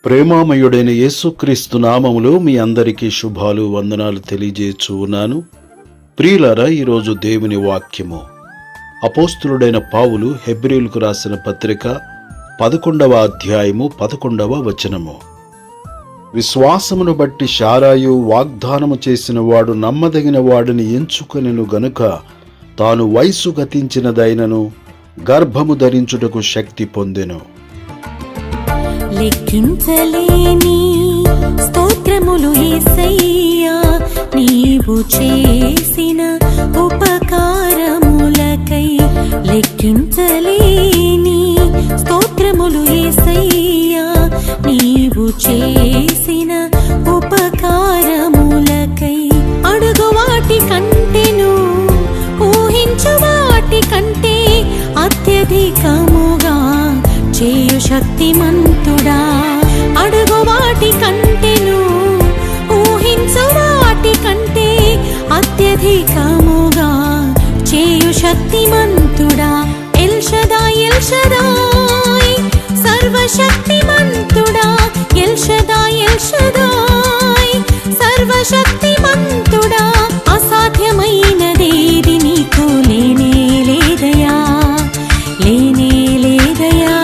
ప్రేమామయుడైన యేసుక్రీస్తు నామములో మీ అందరికీ శుభాలు వందనాలు తెలియజేయచ్చు ఉన్నాను. ప్రియులారా, ఈరోజు దేవుని వాక్యము అపోస్తులుడైన పౌలు హెబ్రీయులకు రాసిన పత్రిక 11వ అధ్యాయము 11వ వచనము. విశ్వాసమును బట్టి శారాయు వాగ్దానము చేసిన వాడు నమ్మదగిన వాడిని ఎంచుకొనెను గనుక తాను వయసు గతించినదైనను గర్భము ధరించుటకు శక్తి పొందెను. లెక్కించలేని స్తోత్రములు యేసయ్యా, నీవు చేసిన ఉపకారములకై. లెక్కించలేని స్తోత్రములు యేసయ్యా, నీవు చేసిన ఉపకారములకై. అడుగు వాటి కంటెను, ఊహించు వాటి కంటే అత్యధికముగా చేయు శక్తిమంతుడా. అడుగు వాటి కంటెను, ఊహించు వాటి కంటే అత్యధికముగా చేయు శక్తిమంతుడా. ఎల్ షదాయ్ ఎల్ షదాయ్ సర్వశక్తిమంతుడా. ఎల్ షదాయ్ ఎల్ షదాయ్ సర్వశక్తిమంతుడా. అసాధ్యమైనదేది నీకు లేనే లేదయా, లేనే లేదయా.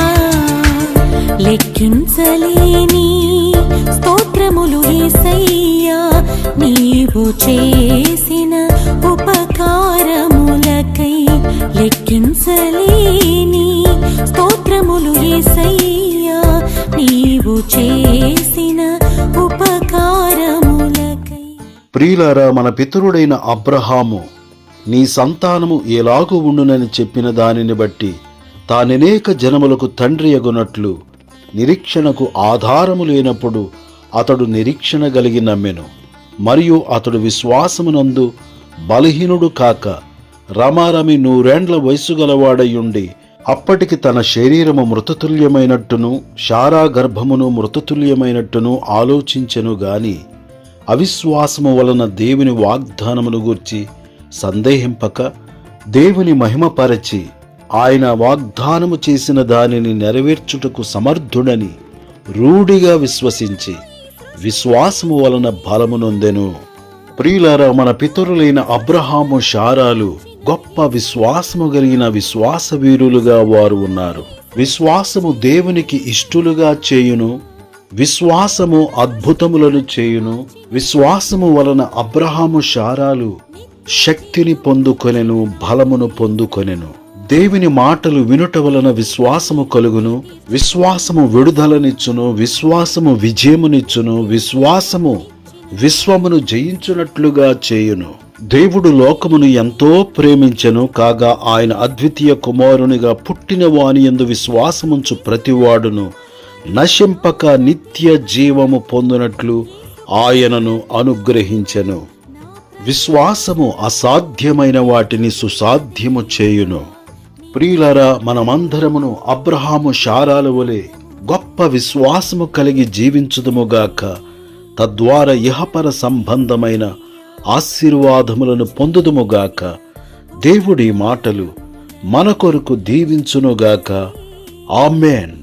లెక్కించలేని స్తోత్రములు యేసయ్యా, నీవు చేసిన ఉపకారములకై. లెక్కించలేని స్తోత్రములు యేసయ్యా, నీవు చేసిన ఉపకారములకై. ప్రియులారా, మన పితరుడైన అబ్రహాము నీ సంతానము ఎలాగూ ఉండునని చెప్పిన దానిని బట్టి తాననేక జనములకు తండ్రి అగునట్లు నిరీక్షణకు ఆధారము లేనప్పుడు అతడు నిరీక్షణ కలిగి నమ్మెను. మరియు అతడు విశ్వాసమునందు బలహీనుడు కాక రమారమి 100 వయసు గలవాడయుండి అప్పటికి తన శరీరము మృతతుల్యమైనట్టును శారా గర్భమును మృతతుల్యమైనట్టును ఆలోచించెను గాని అవిశ్వాసము వలన దేవుని వాగ్దానమును గూర్చి సందేహింపక దేవుని మహిమపరచి ఆయన వాగ్దానము చేసిన దానిని నెరవేర్చుటకు సమర్థుడని రూఢిగా విశ్వసించి విశ్వాసము వలన బలము నొందెను. ప్రియులారా, మన పితరులైన అబ్రహాము శారాలు గొప్ప విశ్వాసము కలిగిన విశ్వాసవీరులుగా వారు ఉన్నారు. విశ్వాసము దేవునికి ఇష్టలుగా చేయును, విశ్వాసము అద్భుతములను చేయును. విశ్వాసము వలన అబ్రహాము శారాలు శక్తిని పొందుకొనెను, బలమును పొందుకొనెను. దేవుని మాటలు వినుట వలన విశ్వాసము కలుగును, విశ్వాసము విడుదలనిచ్చును, విశ్వాసము విజయమునిచ్చును, విశ్వాసము విశ్వమును జయించునట్లుగా చేయును. దేవుడు లోకమును ఎంతో ప్రేమించెను, కాగా ఆయన అద్వితీయ కుమారునిగా పుట్టిన వాని యందు విశ్వాసముంచు ప్రతివాడును నశింపక నిత్య జీవము పొందునట్లు ఆయనను అనుగ్రహించెను. విశ్వాసము అసాధ్యమైన వాటిని సుసాధ్యము చేయును. ప్రియులారా, మనమందరమును అబ్రహాము శారాల వలె గొప్ప విశ్వాసము కలిగి జీవించుదుముగాక. తద్వారా ఇహపర సంబంధమైన ఆశీర్వాదములను పొందుదుముగాక. దేవుడి మాటలు మన కొరకు దీవించునుగాక. ఆమేన్.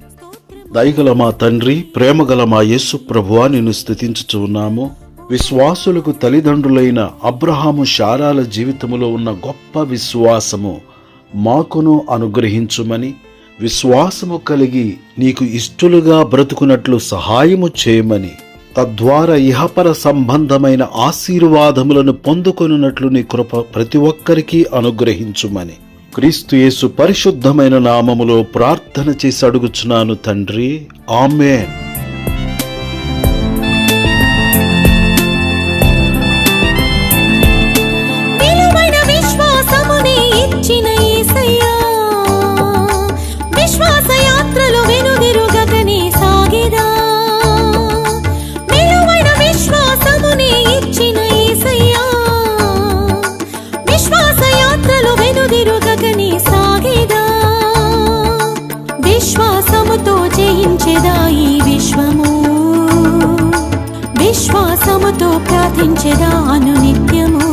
దయగల మా తండ్రి, ప్రేమగల మా యేసు ప్రభువా, నిన్ను స్తుతించుచు ఉన్నాము. విశ్వాసులకు తల్లిదండ్రులైన అబ్రహాము శారాల జీవితములో ఉన్న గొప్ప విశ్వాసము మాకును అనుగ్రహించుమని, విశ్వాసము కలిగి నీకు ఇష్టలుగా బ్రతుకున్నట్లు సహాయము చేయమని, తద్వారా ఇహపర సంబంధమైన ఆశీర్వాదములను పొందుకొనున్నట్లు నీ కృప ప్రతి ఒక్కరికి అనుగ్రహించుమని క్రీస్తు యేసు పరిశుద్ధమైన నామములో ప్రార్థన చేసి అడుగుచున్నాను తండ్రి. ఆమేన్. విశ్వాసముతో జయించెదా ఈ విశ్వము, విశ్వాసముతో ప్రార్థించెదా అనునిత్యము.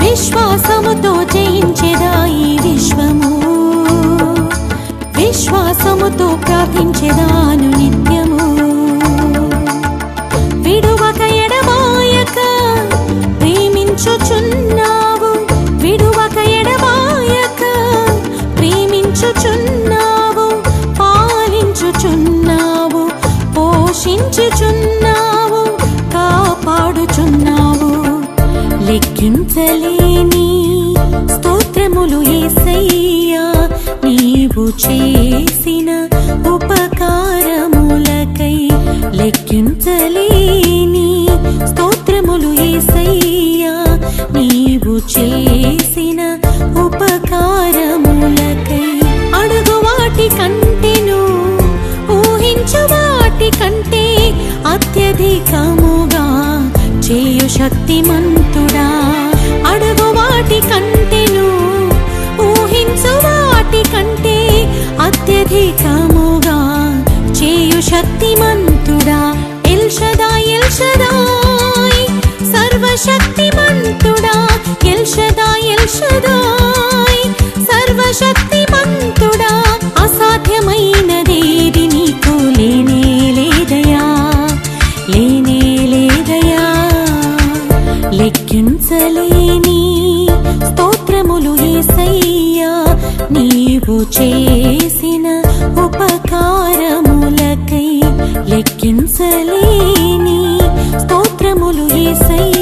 విశ్వాసముతో జయించెదా ఈ విశ్వము, విశ్వాసముతో ప్రార్థించెదాను నిత్యము. విడువక ఎడబాయక ప్రేమించుచున్నావు, విడువక ఎడబాయక ప్రేమించుచున్నావు, పాలించుచున్నావు, పోషించుచున్నావు, కాపాడుచున్నావు. లెక్కించలేని స్తోత్రములు యేసయ్యా, నీవు చేసిన ఉపకారములకై. లెక్కించలేని స్తోత్రములు యేసయ్యా, నీవు చేసిన ఉపకారములకై. అడుగు వాటి కంటెను, ఊహించు వాటి కంటే అత్యధికముగా చేయు శక్తిమంతుడా. అడుగు వాటి కంటెను, ఊహించు వాటి కంటే అత్యధికముగా చేయు శక్తిమంతుడా. ఎల్ షదాయ్, ఎల్ షదాయ్, సర్వశక్తిమంతుడా. ఎల్ షదాయ్, ఎల్ షదాయ్, సర్వశక్తిమంతుడా. అసాధ్యమైనదేది నీకు లేనే లేదయా, లేనే లేదయా. లెక్కించలేని స్తోత్రములు యేసయ్యా, నీవు చేసిన ఉపకారములకై. లెక్కించలేని స్తోత్రములు యేసయ్యా,